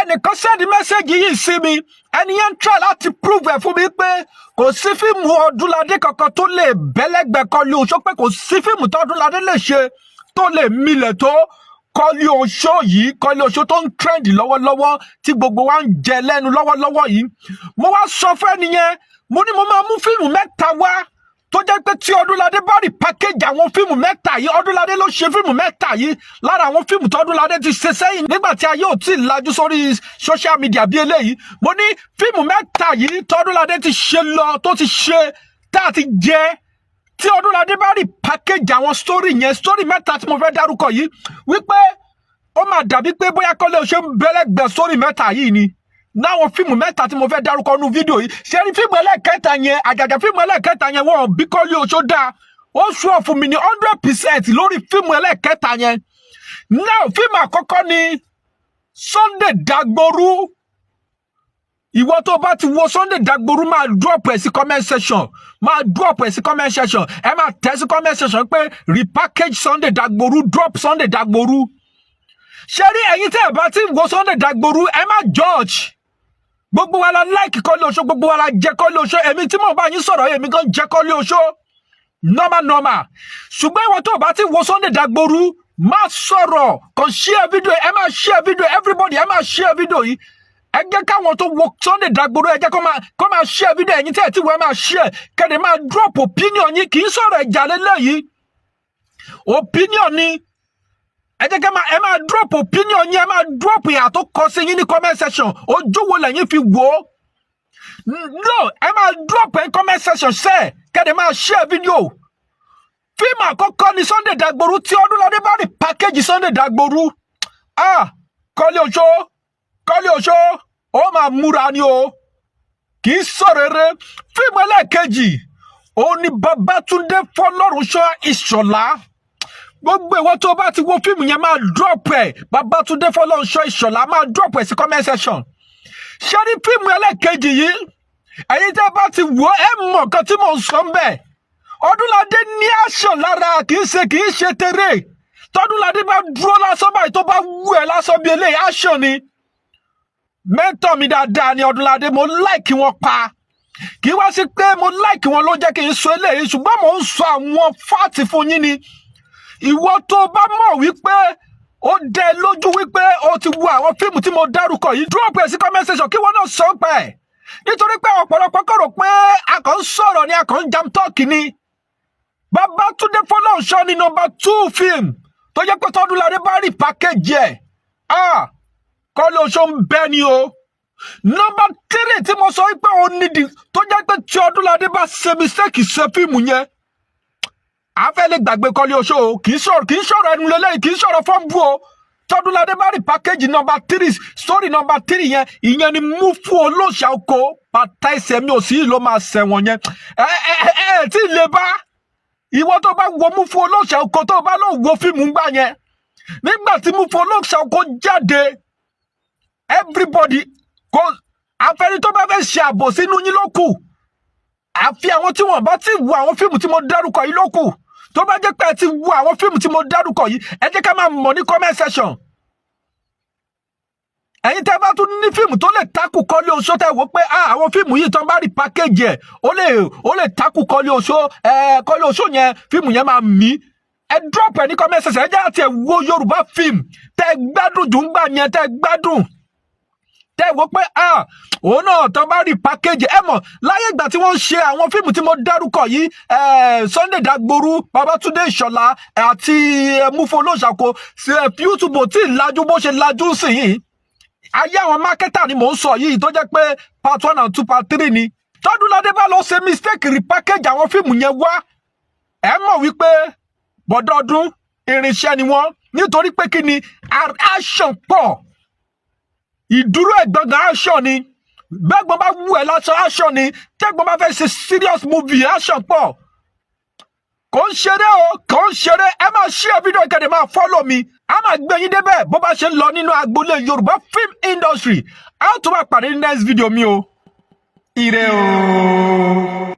ẹnìkan sẹ́ni mẹ́sẹ̀gì yìí sí mi ẹni yẹn ń try láti prove ẹ̀ fún mi pé kò sí fíìmù Ọdúnládé kankan tó lè bẹ́lẹ́gbẹ́ Kọ́lí Oṣó, pé kò sí fíìmù tó Ọdúnládé lè ṣe tó lè milẹ̀ tó Kọ́lí Oṣó yìí, Kọ́lí Oṣó tó ń trend lọ́wọ́lọ́wọ́ tí gbogbo wa ń jẹ lẹ́nu lọ́wọ́lọ́wọ́ yìí. Mo wá sọ fún ẹni yẹn, mo ní mo máa mú fíìmù mẹ́ta wá tó jẹ́ pé tí Ọdúnládé bá rí package àwọn fíìmù mẹ́ta yìí, Ọdúnládé ló ṣe fíìmù mẹ́ta yìí lára àwọn fíìmù tó Ọdúnládé ti ṣe sẹ́yìn nígbà tí ayé ò tí ì lajú sórí social media bí eléyìí. Mo ní fíìmù mẹ́ta yìí tó Ọdúnládé ti ṣe lọ, tó ti ṣe tá a ti jẹ, tí Ọdúnládé bá rí package àwọn story yẹn, story mẹ́ta tí mo fẹ́ dárúkọ yìí, wípé ó máa dàbí pé bóyá Kọ́lí Oṣó ń bẹ́lẹ́gbẹ́ story mẹ́ta yìí ni. Náwọn fíìmù mẹ́ta tí mo fẹ́ dárúkọ nínú fídíò yìí, ṣe ní fíìmù ẹlẹ́kẹta yẹn, àjàjà fíìmù ẹlẹ́kẹta yẹn wọ́n bí Kọ́lí Oṣó dáa, ó sọ fún mi ní 100% lórí fíìmù ẹlẹ́kẹta yẹn. Náà fíìmù àkọ́kọ́ ni Sunday Dagboru. Ìwọ tó bá ti wo Sunday Dagboru máa drop ẹ̀ sí comment section, máa drop ẹ̀ sí comment section, ẹ máa tẹ̀ sí comment section pé repackage Sunday Dagboru, drop Sunday Dagboru. Ṣé rí ẹ̀yin tẹ́ ẹ bá ti wo Sunday Dagboru, ẹ má judge. Gbogbo wa la like Kọ́lí Oṣó, gbogbo wa la jẹ Kọ́lí Oṣó, èmi tí mo bá yín sọ̀rọ̀ èmi gan jẹ Kọ́lí Oṣó normal. Ṣùgbọ́n ìwọ tó bá ti wo Sunday Dagboru má sọ̀rọ̀, kàn share video, ẹ máa share video, everybody ẹ máa share video yìí. Ẹ jẹ́ káwọn tó wo Sunday Dagboru ẹ jẹ́ kó máa share video, ẹ̀yin tẹ́ ẹ ti wo ẹ máa share, kẹ́ni máa drop opinion yín, kì í sọ̀rọ̀ ẹ̀jà lélẹ́yìí. Opinion ni ẹ jẹ́ ẹ máa drop opinion yín, ẹ máa drop ìhà tó kọ sí yín ní comment section. Ojú wo lẹ́yìn fi wò ó? No, ẹ máa drop ẹ̀ comment section ṣe kẹ́ni máa share video. Fíìmù àkọ́kọ́ ni Sunday Dagboru, tí Ọdúnládé bá rí package Sunday Dagboru. Kọ́lí Oṣó ó máa múra ni o, kì í sọ̀rọ̀ eré. Fíìmù ẹlẹ́ẹ̀kejì òun ni Babátúndé Fọlọ́runṣọ́ Ìṣọ̀lá. Gbogbo ìwọ tó bá ti wo fíìmù yẹn máa drop ẹ̀, Babátúndé Fọlọ́runṣọ́ Ìṣọ̀lá máa drop ẹ̀ sí comment section. Ṣé ní fíìmù ẹlẹ́ẹ̀kejì yìí, ẹ̀yin tẹ́ bá ti wò ẹ mọ̀ nǹkan tí mò ń sọ ń bẹ̀. Ọdúnládé ní action lára, kì í ṣe tèrè. Tọ́dúnládé bá dúró lásán báyìí tó bá wù ẹ́ lásán bí eléyìí, action ni. Mẹ́tọ̀ mi dáadáa ni Ọdúnládé, mo like wọn pa. Kì í wá sí pé mo like wọn ló jẹ́ kí n sọ eléyìí, ṣùgbọ́n mò ń sọ àwọn fáàtì fún yín ni. Ìwọ tó bá mọ̀ wípé ó dẹ lójú wípé ó ti wo àwọn fíìmù tí mo dárúkọ yìí, drop ẹ̀ sí comment section kí wọ́n náà sọ pẹ̀. Nítorí pé ọ̀pọ̀lọpọ̀ kò rò pé a kàn ń sọ̀rọ̀ ni, a kàn ń jam talk ni. Babátúndé Fọlọ́runṣọ́ ni number 2 film tó jẹ́ pé Ọdúnládé bá rí package ẹ̀. Kọ́lí Oṣó ń bẹ ni o. Number 3 tí mo sọ wípé òun nídìí tó jẹ́ pé tí Ọdúnládé bá ṣe mistake ṣe fíìmù yẹn, a fẹ́ lè gbàgbé Kọ́lí Oṣó o, kì í sọ̀rọ̀ ẹnu lélẹ́yìn, kì í sọ̀rọ̀ fọ́nbù o. Tọ́dúnládé bá rí package number 3, story number 3 yẹn, ìyẹn ni Múfú Olóòṣà Oko, bàtà ẹsẹ̀ mi ò sí ló máa ṣẹ̀wọ̀n yẹn. Tí ì lè bá ìwọ tó bá wo Múfú Olóòṣà Oko tó bá lọ wo fíìmù gbà yẹn, nígbà tí Múfú Olóòṣà Oko jáde, everybody kò àfẹ́ni tó bá fẹ́ ṣe àbò sínú yín ló kù, àfi àwọn tí wọ́n bá ti wo àwọn fíìmù tí mo dárúkọ yìí ló kù. Tó bá jẹ́ pé ẹ ti wo àwọn fíìmù tí mo dárúkọ yìí, ẹ jẹ́ ká máa mọ̀ ní comment section. Ẹ̀yin tẹ́ bá tún ní fíìmù tó lè takù Kọ́lí Oṣó, tẹ́ wò pé àwọn fíìmù yìí tán bá rí package ẹ̀, ó lè takù Kọ́lí Oṣó, Kọ́lí Oṣó yẹn fíìmù yẹn máa mí. Ẹ drop ẹ̀ ní comment section, ẹ jẹ́ àti ẹ̀ wo Yorùbá fíìmù tẹ́ gbádùn jù ń gbà yẹn, tẹ́ gbádùn. Tẹ́ wò pé òun náà tán bá rí package ẹ mọ̀ láyé ìgbà tí wọ́n ṣe àwọn fíìmù tí mo dárúkọ yìí, Sunday Dagboru, Babátúndé Ìṣọ̀lá àti Múfú Olóòṣà Oko, YouTube tí ì lajú bó ṣe lajú sí yìí. Ayé àwọn mákẹ́tà ni mò ń sọ yìí tó jẹ́ pé part 1 and 2 part 3 ni. Tọ́dúnládé bá lọ ṣe mistake repackage àwọn fíìmù yẹn wá, ẹ mọ̀ wípé bọ̀dọ̀ọdún irinṣẹ́ ni wọ́n, nítorí pé kí ni action pọ̀. Ìdúró ẹ̀gbọ̀ngàn action ni. Bẹ́gbọ́n bá wù ẹ́ lásán action ni. Tẹ́gbọ́n bá fẹ́ ṣe serious movie action pọ̀. Kò ń ṣeré o, kò ń ṣeré. Ẹ máa share video ìkẹ́dẹ̀ máa follow mi. A máa gbé yín débẹ̀ bó bá ṣe ń lọ nínú agboolé Yorùbá film industry. A ó tún máa pàdé ní next video mi o. Ire o.